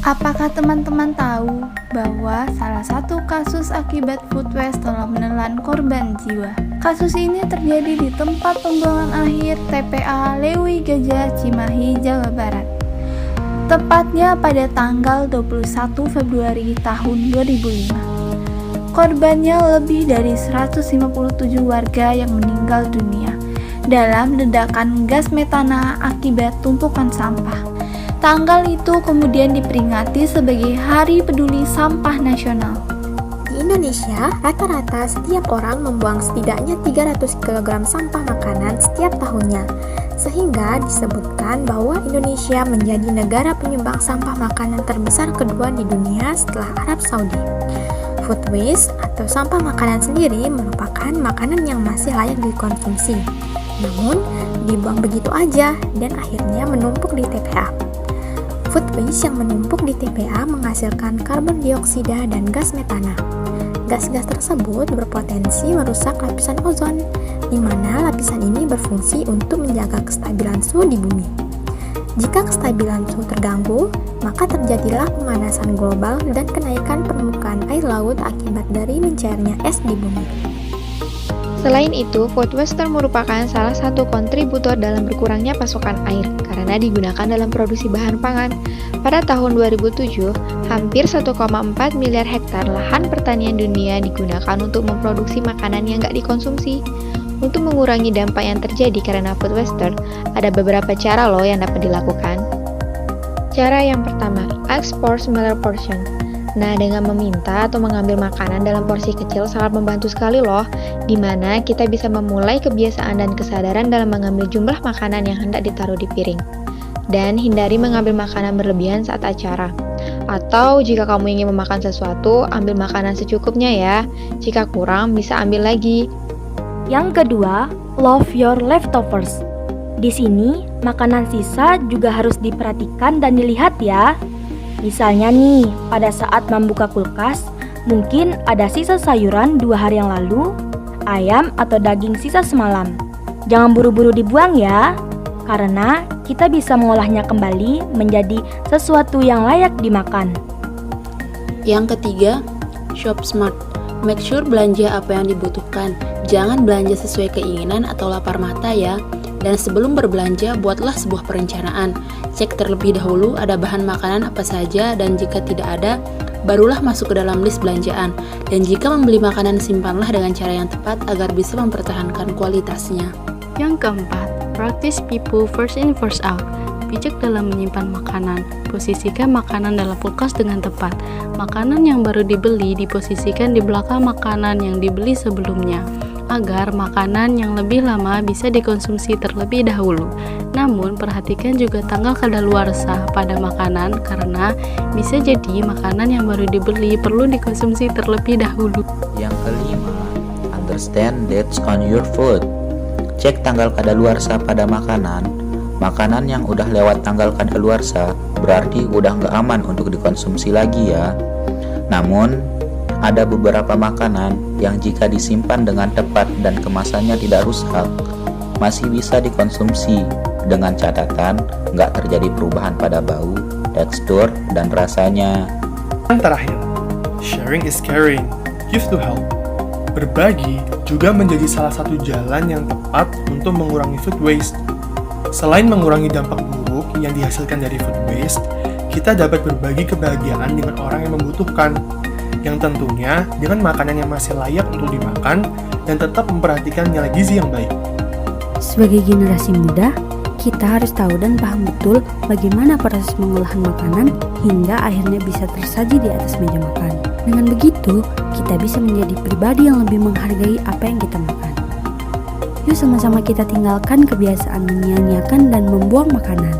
Apakah teman-teman tahu bahwa salah satu kasus akibat food waste telah menelan korban jiwa? Kasus ini terjadi di tempat pembuangan akhir TPA Lewi Gajah, Cimahi, Jawa Barat. Tepatnya pada tanggal 21 Februari tahun 2005. Korbannya lebih dari 157 warga yang meninggal dunia dalam ledakan gas metana akibat tumpukan sampah. Tanggal itu kemudian diperingati sebagai Hari Peduli Sampah Nasional. Di Indonesia, rata-rata setiap orang membuang setidaknya 300 kg sampah makanan setiap tahunnya, sehingga disebutkan bahwa Indonesia menjadi negara penyumbang sampah makanan terbesar kedua di dunia setelah Arab Saudi. Food waste atau sampah makanan sendiri merupakan makanan yang masih layak dikonsumsi, namun dibuang begitu aja dan akhirnya menumpuk di TPA. Food waste yang menumpuk di TPA menghasilkan karbon dioksida dan gas metana. Gas-gas tersebut berpotensi merusak lapisan ozon, di mana lapisan ini berfungsi untuk menjaga kestabilan suhu di bumi. Jika kestabilan suhu terganggu, maka terjadilah pemanasan global dan kenaikan permukaan air laut akibat dari mencairnya es di bumi. Selain itu, food waste merupakan salah satu kontributor dalam berkurangnya pasokan air karena digunakan dalam produksi bahan pangan. Pada tahun 2007, hampir 1,4 miliar hektar lahan pertanian dunia digunakan untuk memproduksi makanan yang nggak dikonsumsi. Untuk mengurangi dampak yang terjadi karena food waste, ada beberapa cara loh yang dapat dilakukan. Cara yang pertama, ask for smaller portion. Nah, dengan meminta atau mengambil makanan dalam porsi kecil sangat membantu sekali loh, di mana kita bisa memulai kebiasaan dan kesadaran dalam mengambil jumlah makanan yang hendak ditaruh di piring. Dan hindari mengambil makanan berlebihan saat acara. Atau jika kamu ingin memakan sesuatu, ambil makanan secukupnya ya. Jika kurang, bisa ambil lagi. Yang kedua, love your leftovers. Di sini, makanan sisa juga harus diperhatikan dan dilihat ya. Misalnya nih, pada saat membuka kulkas, mungkin ada sisa sayuran 2 hari yang lalu, ayam atau daging sisa semalam. Jangan buru-buru dibuang ya, karena kita bisa mengolahnya kembali menjadi sesuatu yang layak dimakan. Yang ketiga, shop smart. Make sure belanja apa yang dibutuhkan. Jangan belanja sesuai keinginan atau lapar mata ya. Dan sebelum berbelanja, buatlah sebuah perencanaan. Cek terlebih dahulu ada bahan makanan apa saja, dan jika tidak ada, barulah masuk ke dalam list belanjaan. Dan jika membeli makanan, simpanlah dengan cara yang tepat agar bisa mempertahankan kualitasnya. Yang keempat, practice people first in first out. Bijak dalam menyimpan makanan. Posisikan makanan dalam kulkas dengan tepat. Makanan yang baru dibeli diposisikan di belakang makanan yang dibeli sebelumnya, agar makanan yang lebih lama bisa dikonsumsi terlebih dahulu. Namun, perhatikan juga tanggal kadaluarsa pada makanan karena bisa jadi makanan yang baru dibeli perlu dikonsumsi terlebih dahulu. Yang kelima, understand dates on your food. Cek tanggal kadaluarsa pada makanan. Makanan yang udah lewat tanggal kadaluarsa berarti udah nggak aman untuk dikonsumsi lagi ya. Namun, ada beberapa makanan yang jika disimpan dengan tepat dan kemasannya tidak rusak, masih bisa dikonsumsi dengan catatan nggak terjadi perubahan pada bau, tekstur, dan rasanya. Yang terakhir, sharing is caring, give to help. Berbagi juga menjadi salah satu jalan yang tepat untuk mengurangi food waste. Selain mengurangi dampak buruk yang dihasilkan dari food waste, kita dapat berbagi kebahagiaan dengan orang yang membutuhkan, yang tentunya dengan makanan yang masih layak untuk dimakan dan tetap memperhatikan nilai gizi yang baik. Sebagai generasi muda, kita harus tahu dan paham betul bagaimana proses pengolahan makanan hingga akhirnya bisa tersaji di atas meja makan. Dengan begitu, kita bisa menjadi pribadi yang lebih menghargai apa yang kita makan. Yuk sama-sama kita tinggalkan kebiasaan menyia-nyiakan dan membuang makanan.